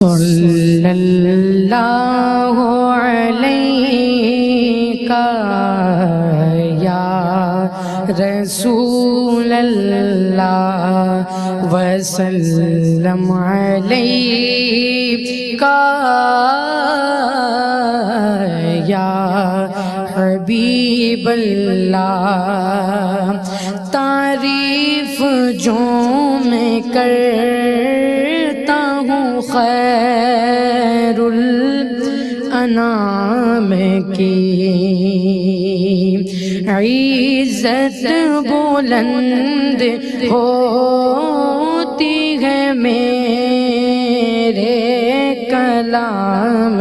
صلی اللہ علیہ یا رسول اللہ وسلم علیہ یا حبیب اللہ، تعریف جو میں کرتا ہوں خیر الانام کی، عزت بلند ہوتی ہے میرے کلام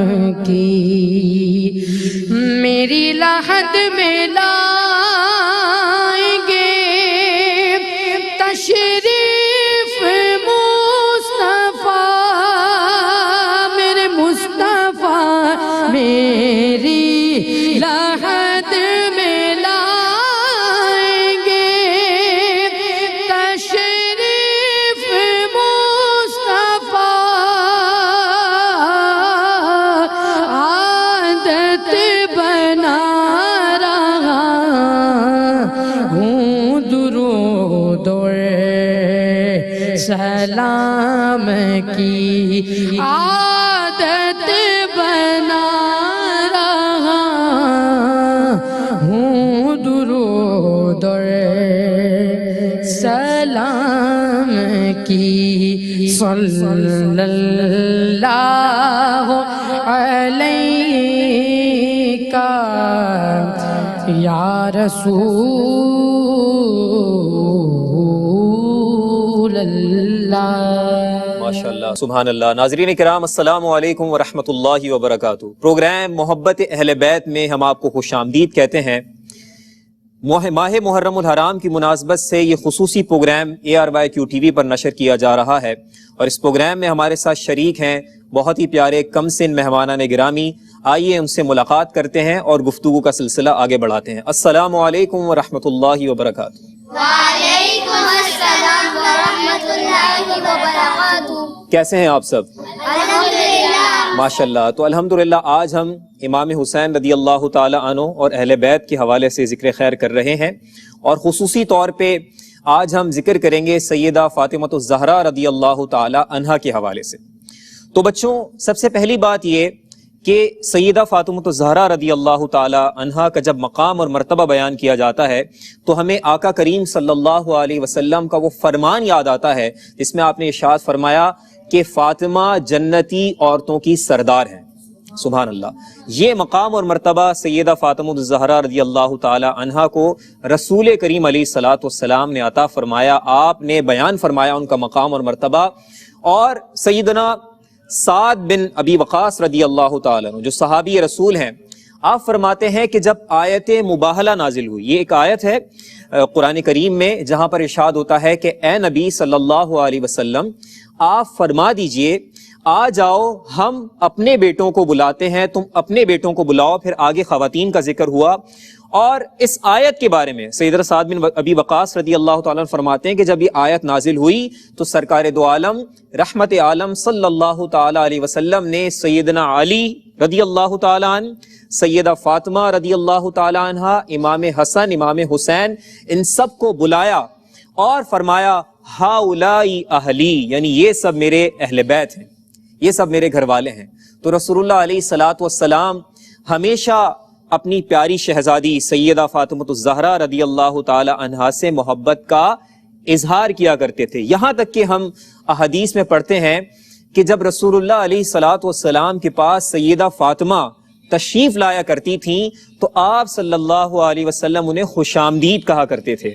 کی، میری لحد میں لائیں گے تشریف مصطفیٰ، میرے مصطفیٰ میری لحد میں لائیں گے تشریف مصطفیٰ، عادت بنا رہا ہوں درود و سلام کی، عادت بنا رہا ہوں درود و سلام کی، صلی اللہ علیہ یا رسول اللہ۔ ماشاءاللہ، سبحان اللہ۔ ناظرین کرام، السلام علیکم ورحمۃ اللہ وبرکاتہ۔ پروگرام محبت اہل بیت میں ہم آپ کو خوش آمدید کہتے ہیں۔ ماہ محرم الحرام کی مناسبت سے یہ خصوصی پروگرام ARYQ-TV پر نشر کیا جا رہا ہے، اور اس پروگرام میں ہمارے ساتھ شریک ہیں بہت ہی پیارے کم سن مہمانان گرامی۔ آئیے ان سے ملاقات کرتے ہیں اور گفتگو کا سلسلہ آگے بڑھاتے ہیں۔ السلام علیکم ورحمۃ اللہ وبرکاتہ۔ وعلیکم السلام ورحمۃ اللہ وبرکاتہ۔ کیسے ہیں آپ سب؟ الحمدللہ۔ ماشاءاللہ۔ تو الحمدللہ آج ہم امام حسین رضی اللہ تعالی عنہ اور اہل بیت کے حوالے سے ذکر خیر کر رہے ہیں، اور خصوصی طور پہ آج ہم ذکر کریں گے سیدہ فاطمۃ الزہرا رضی اللہ تعالی عنہا کے حوالے سے۔ تو بچوں، سب سے پہلی بات یہ کہ سیدہ فاطمۃ الزہرا رضی اللہ تعالی عنہا کا جب مقام اور مرتبہ بیان کیا جاتا ہے تو ہمیں آقا کریم صلی اللہ علیہ وسلم کا وہ فرمان یاد آتا ہے جس میں آپ نے ارشاد فرمایا کہ فاطمہ جنتی عورتوں کی سردار ہیں۔ سبحان اللہ۔ یہ مقام اور مرتبہ سیدہ فاطمۃ الزہرا رضی اللہ تعالی عنہا کو رسول کریم علیہ الصلوۃ والسلام نے عطا فرمایا، آپ نے بیان فرمایا ان کا مقام اور مرتبہ۔ اور سیدنا سعد بن ابی وقاص رضی اللہ تعالیٰ عنہ جو صحابی رسول ہیں، آپ فرماتے ہیں کہ جب آیت مباہلہ نازل ہوئی، یہ ایک آیت ہے قرآن کریم میں جہاں پر ارشاد ہوتا ہے کہ اے نبی صلی اللہ علیہ وسلم آپ فرما دیجئے آ جاؤ، ہم اپنے بیٹوں کو بلاتے ہیں، تم اپنے بیٹوں کو بلاؤ۔ پھر آگے خواتین کا ذکر ہوا، اور اس آیت کے بارے میں سیدنا سعد بن ابی وقاص رضی اللہ تعالیٰ عنہ فرماتے ہیں کہ جب یہ آیت نازل ہوئی تو سرکار دو عالم رحمت عالم صلی اللہ تعالیٰ علیہ وسلم نے سیدنا علی رضی اللہ تعالیٰ عنہ، سیدہ فاطمہ رضی اللہ تعالیٰ عنہ، امام حسن، امام حسین، ان سب کو بلایا اور فرمایا ہاؤلائی اہلی، یعنی یہ سب میرے اہل بیت ہیں، یہ سب میرے گھر والے ہیں۔ تو رسول اللہ علیہ الصلوۃ والسلام ہمیشہ اپنی پیاری شہزادی سیدہ فاطمۃ الزہرا رضی اللہ تعالی عنہا سے محبت کا اظہار کیا کرتے تھے، یہاں تک کہ ہم احادیث میں پڑھتے ہیں کہ جب رسول اللہ علیہ الصلوۃ والسلام کے پاس سیدہ فاطمہ تشریف لایا کرتی تھیں تو آپ صلی اللہ علیہ وسلم انہیں خوش آمدید کہا کرتے تھے،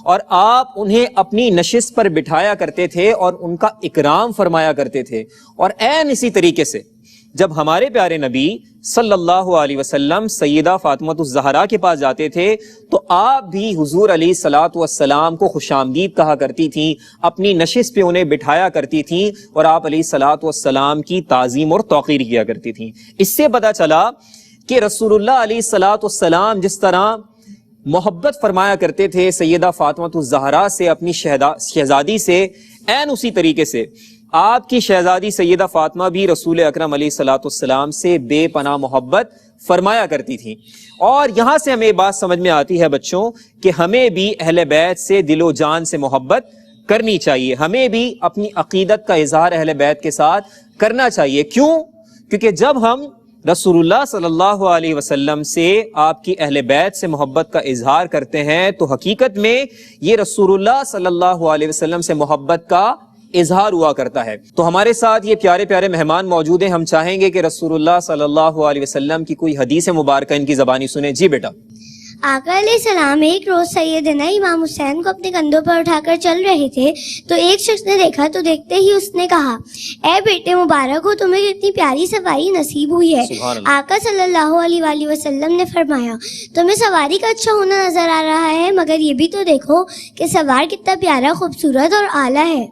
اور آپ انہیں اپنی نشست پر بٹھایا کرتے تھے اور ان کا اکرام فرمایا کرتے تھے۔ اور عین اسی طریقے سے جب ہمارے پیارے نبی صلی اللہ علیہ وسلم سیدہ فاطمۃ الزہرا کے پاس جاتے تھے تو آپ بھی حضور علیہ الصلوۃ والسلام کو خوش آمدید کہا کرتی تھیں، اپنی نشست پہ انہیں بٹھایا کرتی تھیں اور آپ علیہ الصلوۃ والسلام کی تعظیم اور توقیر کیا کرتی تھیں۔ اس سے پتہ چلا کہ رسول اللہ علیہ الصلوۃ والسلام جس طرح محبت فرمایا کرتے تھے سیدہ فاطمۃ الزہرا سے، اپنی شہزادی سے، عین اسی طریقے سے آپ کی شہزادی سیدہ فاطمہ بھی رسول اکرم علیہ الصلوۃ والسلام سے بے پناہ محبت فرمایا کرتی تھیں. اور یہاں سے ہمیں بات سمجھ میں آتی ہے بچوں کہ ہمیں بھی اہل بیت سے دل و جان سے محبت کرنی چاہیے. ہمیں بھی اپنی عقیدت کا اظہار اہل بیت کے ساتھ کرنا چاہیے. کیوں؟ کیونکہ جب ہم رسول اللہ صلی اللہ علیہ وسلم سے، آپ کی اہل بیت سے محبت کا اظہار کرتے ہیں تو حقیقت میں یہ رسول اللہ صلی اللہ علیہ وسلم سے محبت کا اظہار ہوا کرتا ہے. تو ہمارے ساتھ یہ پیارے پیارے مہمان موجود ہیں. ہم چاہیں گے کہ رسول اللہ صلی اللہ علیہ وسلم کی کوئی حدیث مبارکہ ان کی زبانی سنیں. جی بیٹا. آقا علیہ السلام ایک روز سیدنا امام حسین کو اپنے کندھوں پر اٹھا کر چل رہے تھے تو ایک شخص نے دیکھا تو دیکھتے ہی اس نے کہا، اے بیٹے مبارک ہو، تمہیں کتنی پیاری سواری نصیب ہوئی ہے. سبحان اللہ. آقا صلی اللہ علیہ وآلہ وسلم نے فرمایا، تمہیں سواری کا اچھا ہونا نظر آ رہا ہے، مگر یہ بھی تو دیکھو کہ سوار کتنا پیارا، خوبصورت اور اعلیٰ ہے.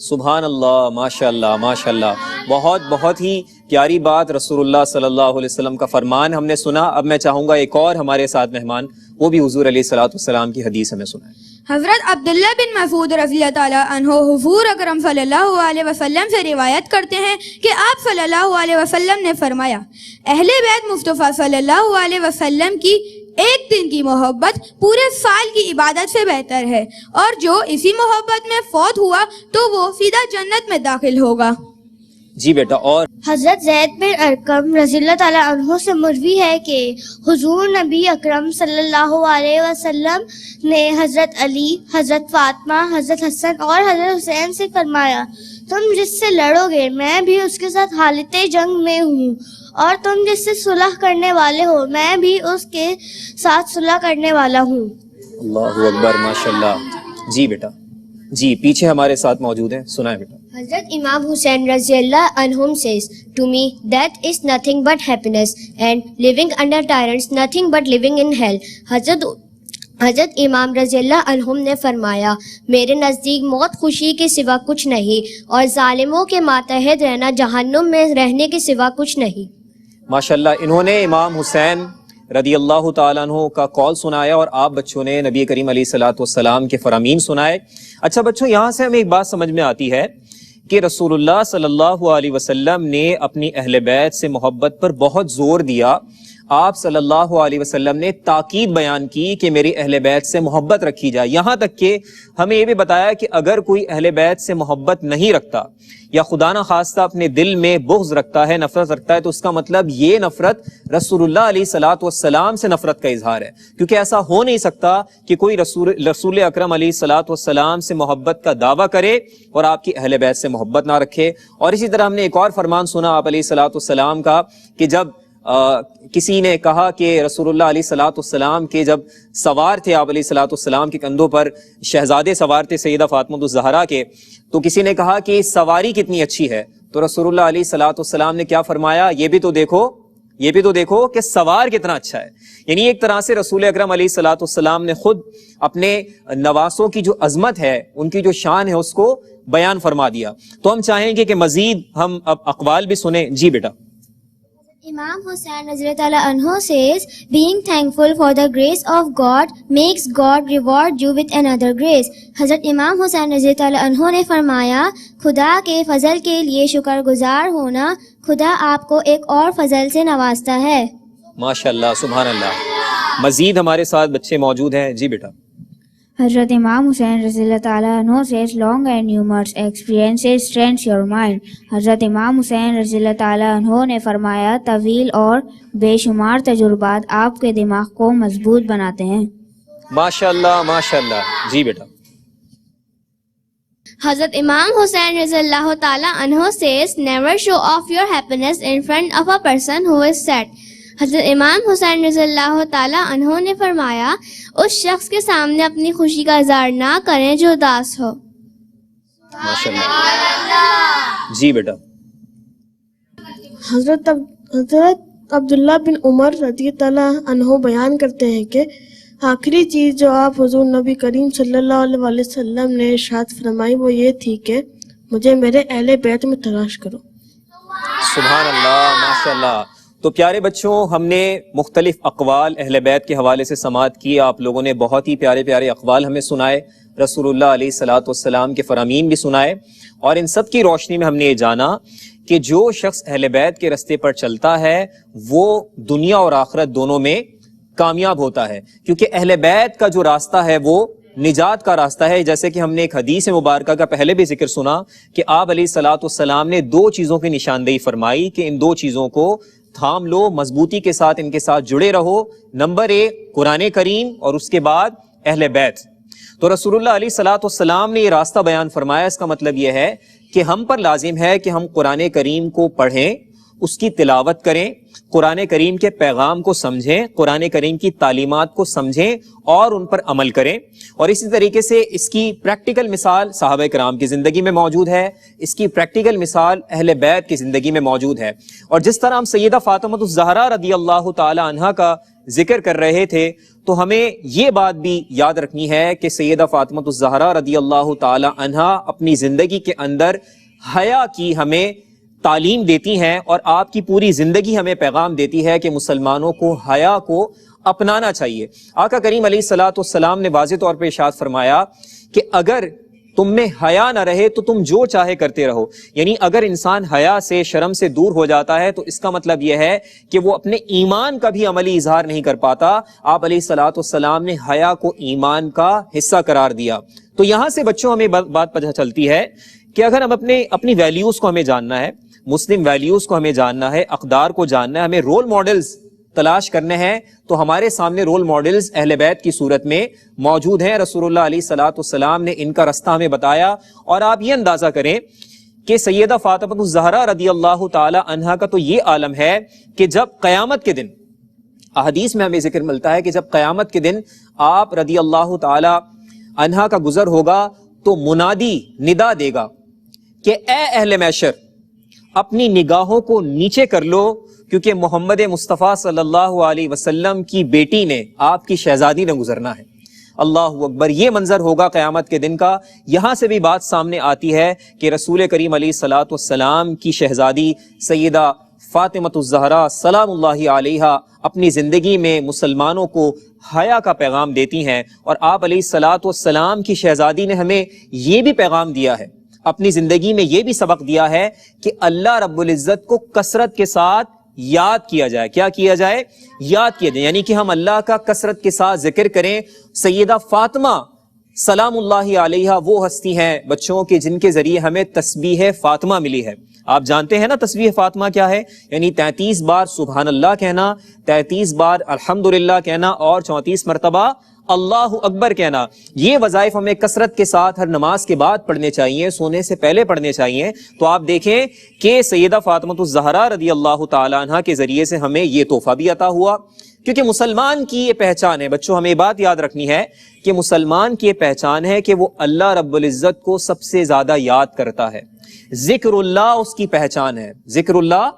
سبحان اللہ، ماشاء اللہ ماشاء اللہ. بہت ہی پیاری بات رسول اللہ صلی اللہ علیہ وسلم کا فرمان ہم نے سنا. اب میں چاہوں گا ایک اور ہمارے ساتھ مہمان وہ بھی حضور علیہ الصلوۃ والسلام کی حدیث ہمیں سنائیں. حضرت عبداللہ بن مسعود رضی اللہ تعالیٰ عنہ حضور اکرم صلی اللہ علیہ وسلم سے روایت کرتے ہیں کہ آپ صلی اللہ علیہ وسلم نے فرمایا، اہل بیت مصطفیٰ صلی اللہ علیہ وسلم کی ایک دن کی محبت پورے سال کی عبادت سے بہتر ہے، اور جو اسی محبت میں فوت ہوا تو وہ سیدھا جنت میں داخل ہوگا. جی بیٹا. اور حضرت زید بن ارقم رضی اللہ تعالیٰ عنہ سے مروی ہے کہ حضور نبی اکرم صلی اللہ علیہ وسلم نے حضرت علی، حضرت فاطمہ، حضرت حسن اور حضرت حسین سے فرمایا، تم جس سے لڑو گے میں بھی اس کے ساتھ حالت جنگ میں ہوں، اور تم جس سے صلح کرنے والے ہو میں بھی اس کے ساتھ صلح کرنے والا ہوں. اللہ اکبر، ماشاء اللہ. جی بیٹا. جی پیچھے ہمارے ساتھ موجود ہیں، سنائیں بیٹا. Hazrat Imam Hussain Raziallah anhum says, to me death is nothing but happiness and living under tyrants nothing but living in hell. حضرت امام رضی اللہ عنہم نے فرمایا، میرے نزدیک موت خوشی کے سوا کچھ نہیں، اور ظالموں کے ماتحت رہنا جہنم میں رہنے کے سوا کچھ نہیں. ماشاءاللہ. انہوں نے امام حسین رضی اللہ تعالیٰ عنہ کا قول سنایا اور آپ بچوں نے نبی کریم علیہ الصلوۃ والسلام کے فرامین سنائے. اچھا بچوں، یہاں سے ہمیں ایک بات سمجھ میں آتی ہے کہ رسول اللہ صلی اللہ علیہ وسلم نے اپنی اہل بیت سے محبت پر بہت زور دیا. آپ صلی اللہ علیہ وسلم نے تاکید بیان کی کہ میری اہل بیت سے محبت رکھی جائے. یہاں تک کہ ہمیں یہ بھی بتایا کہ اگر کوئی اہل بیت سے محبت نہیں رکھتا یا خدا نہ خواستہ اپنے دل میں بغض رکھتا ہے، نفرت رکھتا ہے، تو اس کا مطلب یہ نفرت رسول اللہ علیہ الصلوۃ والسلام سے نفرت کا اظہار ہے. کیونکہ ایسا ہو نہیں سکتا کہ کوئی رسول اکرم علیہ الصلوۃ والسلام سے محبت کا دعویٰ کرے اور آپ کی اہل بیت سے محبت نہ رکھے. اور اسی طرح ہم نے ایک اور فرمان سنا آپ علیہ الصلوۃ والسلام کا کہ جب کسی نے کہا کہ رسول اللہ علیہ الصلوۃ والسلام کے جب سوار تھے آپ علیہ الصلوۃ والسلام کے کندھوں پر شہزادے سوار تھے سیدہ فاطمہ الزہرا کے، تو کسی نے کہا کہ سواری کتنی اچھی ہے، تو رسول اللہ علیہ الصلوۃ والسلام نے کیا فرمایا، یہ بھی تو دیکھو کہ سوار کتنا اچھا ہے. یعنی ایک طرح سے رسول اکرم علیہ الصلوۃ والسلام نے خود اپنے نواسوں کی جو عظمت ہے، ان کی جو شان ہے، اس کو بیان فرما دیا. تو ہم چاہیں گے کہ مزید ہم اب اقوال بھی سنیں. جی بیٹا. Imam Hussain Raziallahu anhu says, being thankful for the grace of God makes God reward you with another grace. حضرت امام حسین رضی عنہ نے فرمایا، خدا کے فضل کے لیے شکر گزار ہونا خدا آپ کو ایک اور فضل سے نوازتا ہے. ماشاء اللہ، سبحان اللہ. مزید ہمارے ساتھ بچے موجود ہیں. جی بیٹا. حضرت امام حسین رضی اللہ تعالیٰ عنہ says, long and numerous experiences strengthen your mind. حضرت امام حسین رضی اللہ تعالیٰ عنہ نے فرمایا، طویل اور بے شمار تجربات آپ کے دماغ کو مضبوط بناتے ہیں. ماشاء اللہ ماشاء اللہ. جی بیٹا. حضرت امام حسین رضی اللہ تعالیٰ عنہ says, never show off your happiness in front of a person who is sad. حضرت امام حسین رضی اللہ تعالیٰ عنہ نے فرمایا، اس شخص کے سامنے اپنی خوشی کا اظہار نہ کریں جو اداس ہو. ماشاء اللہ. جی بیٹا. حضرت عبداللہ بن عمر رضی اللہ عنہ بیان کرتے ہیں کہ آخری چیز جو آپ حضور نبی کریم صلی اللہ علیہ وسلم نے ارشاد فرمائی وہ یہ تھی کہ مجھے میرے اہل بیت میں تلاش کرو. سبحان اللہ، ماشاء اللہ. تو پیارے بچوں، ہم نے مختلف اقوال اہل بیت کے حوالے سے سماعت کی. آپ لوگوں نے بہت ہی پیارے پیارے اقوال ہمیں سنائے. رسول اللہ علیہ الصلوۃ والسلام کے فرامین بھی سنائے، اور ان سب کی روشنی میں ہم نے یہ جانا کہ جو شخص اہل بیت کے راستے پر چلتا ہے وہ دنیا اور آخرت دونوں میں کامیاب ہوتا ہے، کیونکہ اہل بیت کا جو راستہ ہے وہ نجات کا راستہ ہے۔ جیسے کہ ہم نے ایک حدیث مبارکہ کا پہلے بھی ذکر سنا کہ آپ علیہ الصلوۃ والسلام نے 2 چیزوں کی نشاندہی فرمائی کہ ان 2 چیزوں کو تھام لو، مضبوطی کے ساتھ ان کے ساتھ جڑے رہو۔ نمبر 1 قرآن کریم، اور اس کے بعد اہل بیت۔ تو رسول اللہ علیہ الصلوۃ والسلام نے یہ راستہ بیان فرمایا۔ اس کا مطلب یہ ہے کہ ہم پر لازم ہے کہ ہم قرآن کریم کو پڑھیں، اس کی تلاوت کریں، قرآن کریم کے پیغام کو سمجھیں، قرآن کریم کی تعلیمات کو سمجھیں اور ان پر عمل کریں۔ اور اسی طریقے سے اس کی پریکٹیکل مثال صحابہ کرام کی زندگی میں موجود ہے، اس کی پریکٹیکل مثال اہل بیت کی زندگی میں موجود ہے۔ اور جس طرح ہم سیدہ فاطمہ الزہرا رضی اللہ تعالی عنہا کا ذکر کر رہے تھے، تو ہمیں یہ بات بھی یاد رکھنی ہے کہ سیدہ فاطمہ الزہرا رضی اللہ تعالی عنہا اپنی زندگی کے اندر حیا کی ہمیں تعلیم دیتی ہیں، اور آپ کی پوری زندگی ہمیں پیغام دیتی ہے کہ مسلمانوں کو حیا کو اپنانا چاہیے۔ آقا کریم علیہ الصلوۃ والسلام نے واضح طور پہ ارشاد فرمایا کہ اگر تم میں حیا نہ رہے تو تم جو چاہے کرتے رہو، یعنی اگر انسان حیا سے، شرم سے دور ہو جاتا ہے تو اس کا مطلب یہ ہے کہ وہ اپنے ایمان کا بھی عملی اظہار نہیں کر پاتا۔ آپ علیہ الصلوۃ والسلام نے حیا کو ایمان کا حصہ قرار دیا۔ تو یہاں سے بچوں ہمیں بات پتہ چلتی ہے کہ اگر ہم اپنی ویلیوز کو ہمیں جاننا ہے، مسلم ویلیوز کو ہمیں جاننا ہے، اقدار کو جاننا ہے، ہمیں رول ماڈلز تلاش کرنے ہیں، تو ہمارے سامنے رول ماڈلز اہل بیت کی صورت میں موجود ہیں۔ رسول اللہ علیہ الصلوۃ والسلام نے ان کا راستہ ہمیں بتایا۔ اور آپ یہ اندازہ کریں کہ سیدہ فاطمہ الزہرا رضی اللہ تعالی عنہا کا تو یہ عالم ہے کہ جب قیامت کے دن، احادیث میں ہمیں ذکر ملتا ہے کہ جب قیامت کے دن آپ رضی اللہ تعالی عنہا کا گزر ہوگا تو منادی ندا دے گا کہ اے اہل محشر، اپنی نگاہوں کو نیچے کر لو، کیونکہ محمد مصطفیٰ صلی اللہ علیہ وسلم کی بیٹی نے، آپ کی شہزادی نے گزرنا ہے۔ اللہ اکبر، یہ منظر ہوگا قیامت کے دن کا۔ یہاں سے بھی بات سامنے آتی ہے کہ رسول کریم علیہ الصلوۃ والسلام کی شہزادی سیدہ فاطمہ الزہرا سلام اللہ علیہا اپنی زندگی میں مسلمانوں کو حیا کا پیغام دیتی ہیں، اور آپ علیہ الصلوۃ والسلام کی شہزادی نے ہمیں یہ بھی پیغام دیا ہے، اپنی زندگی میں یہ بھی سبق دیا ہے کہ اللہ رب العزت کو کثرت کے ساتھ یاد کیا جائے۔ کیا کیا جائے؟ یاد کیا جائے، یعنی کہ ہم اللہ کا کثرت کے ساتھ ذکر کریں۔ سیدہ فاطمہ سلام اللہ علیہا وہ ہستی ہیں بچوں کے جن کے ذریعے ہمیں تسبیح فاطمہ ملی ہے۔ آپ جانتے ہیں نا تسبیح فاطمہ کیا ہے؟ یعنی 33 بار سبحان اللہ کہنا، 33 بار الحمدللہ کہنا، اور 34 مرتبہ اللہ اکبر کہنا۔ یہ وظائف ہمیں کثرت کے ساتھ ہر نماز کے بعد پڑھنے چاہیے، سونے سے پہلے پڑھنے چاہیے۔ تو آپ دیکھیں کہ سیدہ فاطمہ الزہرا رضی اللہ تعالی عنہا کے ذریعے سے ہمیں یہ تحفہ بھی عطا ہوا، کیونکہ مسلمان کی یہ پہچان ہے۔ بچوں ہمیں بات یاد رکھنی ہے کہ مسلمان کی یہ پہچان ہے کہ وہ اللہ رب العزت کو سب سے زیادہ یاد کرتا ہے۔ ذکر اللہ اس کی پہچان ہے، ذکر اللہ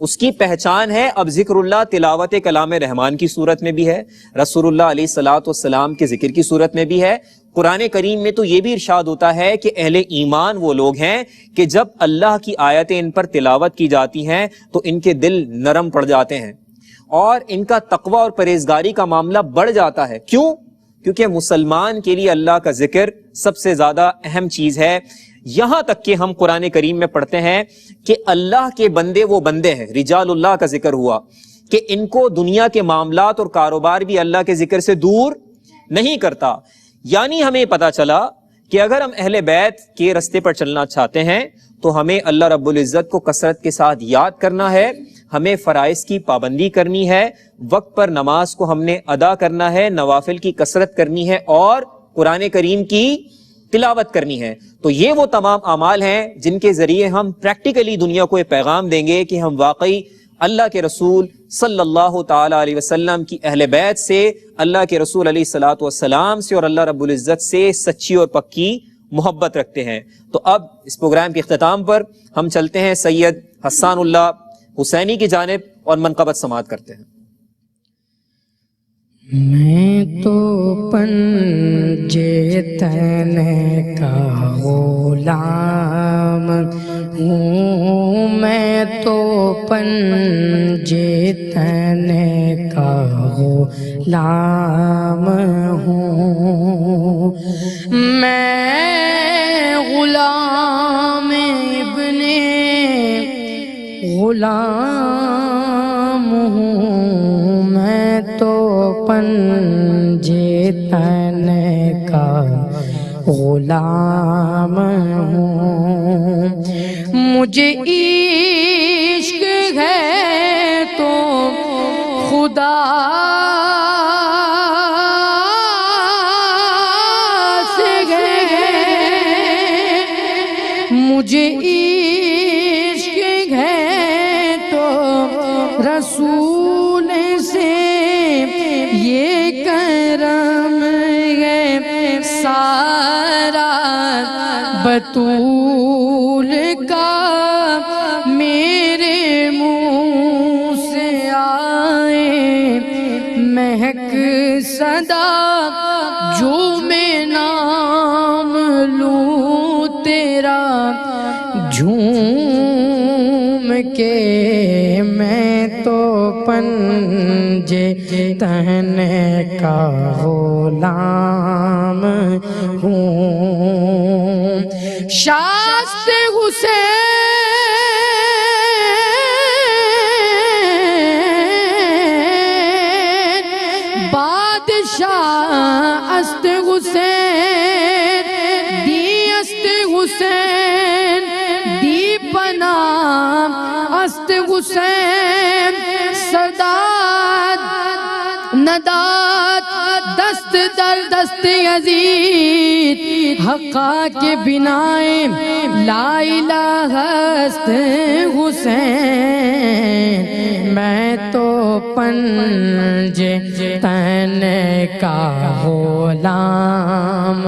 اس کی پہچان ہے۔ اب ذکر اللہ تلاوت کلام رحمان کی صورت میں بھی ہے، رسول اللہ علیہ الصلوۃ والسلام کے ذکر کی صورت میں بھی ہے۔ قرآن کریم میں تو یہ بھی ارشاد ہوتا ہے کہ اہل ایمان وہ لوگ ہیں کہ جب اللہ کی آیتیں ان پر تلاوت کی جاتی ہیں تو ان کے دل نرم پڑ جاتے ہیں اور ان کا تقوی اور پرہیزگاری کا معاملہ بڑھ جاتا ہے۔ کیوں؟ کیونکہ مسلمان کے لیے اللہ کا ذکر سب سے زیادہ اہم چیز ہے۔ یہاں تک کہ ہم قرآن کریم میں پڑھتے ہیں کہ اللہ کے بندے وہ بندے ہیں، رجال اللہ کا ذکر ہوا، کہ ان کو دنیا کے معاملات اور کاروبار بھی اللہ کے ذکر سے دور نہیں کرتا۔ یعنی ہمیں پتہ چلا کہ اگر ہم اہل بیت کے رستے پر چلنا چاہتے ہیں تو ہمیں اللہ رب العزت کو کثرت کے ساتھ یاد کرنا ہے، ہمیں فرائض کی پابندی کرنی ہے، وقت پر نماز کو ہم نے ادا کرنا ہے، نوافل کی کثرت کرنی ہے، اور قرآن کریم کی تلاوت کرنی ہے۔ تو یہ وہ تمام اعمال ہیں جن کے ذریعے ہم پریکٹیکلی دنیا کو یہ پیغام دیں گے کہ ہم واقعی اللہ کے رسول صلی اللہ تعالی علیہ وسلم کی اہل بیت سے، اللہ کے رسول علیہ الصلوۃ والسلام سے اور اللہ رب العزت سے سچی اور پکی محبت رکھتے ہیں۔ تو اب اس پروگرام کے اختتام پر ہم چلتے ہیں سید حسان اللہ حسینی کی جانب اور منقبت سماعت کرتے ہیں۔ میں تو پنجے تن کا غلام ہوں، میں تو پنجے تن کا غلام ہوں، میں غلام ابن غلام ہوں، میں تو پنجے تن کا غلام ہوں، مجھے عشق ہے تو خدا سے ہے، مجھے عشق ہے تو رسول سے یہ کرم ہے، سارا بطول کا میرے منہ سے آئے مہک صدا، جو میں نام لوں تیرا جھوم کے، میں تو پنجے تن کا غلام ہوں، شاست حسین بادشاہ است حسین، دی است حسین، دی پناہ است حسین، سداد ندات دست در دست یزید، حقا کے بنائے لا الہ است حسین، میں تو پنجے تن کا غلام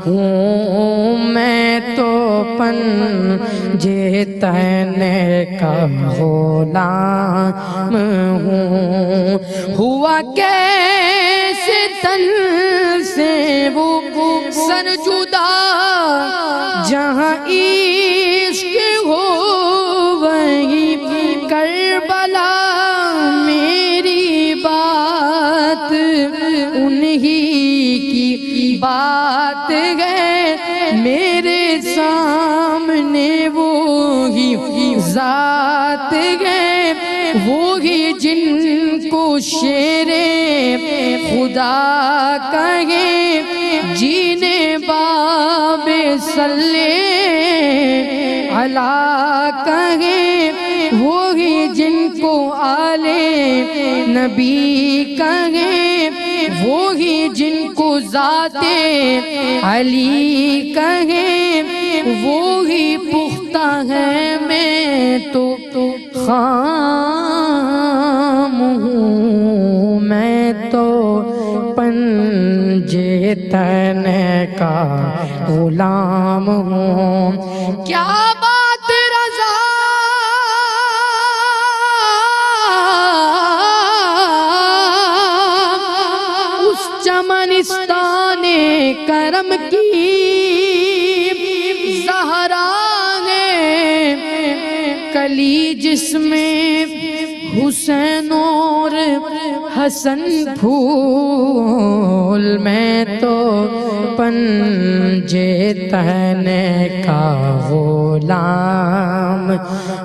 ہوں، میں تو پنجے تن کا غلام ہوں، ہوا کیسے تن سے وہ سر جدا، جہاں عشق ہو وہیں کربلا، میری بات انہی کی بات ہے، میرے سامنے وہی ذات ہے، وہی جن کو شیر خدا کہے، جینے باب صلی علی کہے، وہی جن کو آل نبی کہے، وہی جن کو ذات علی کہے، وہی پختہ ہے، میں تو خام ہوں، میں تو پنجے تن کا غلام ہوں، کیا بات رضا اس چمنستان کرم کی، زہرا ہے کلی جس میں حسین اور حسن پھول، میں تو پنجے تن کا غلام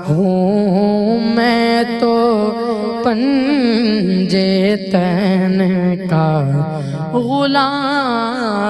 ہوں، میں تو پنجے تن کا غلام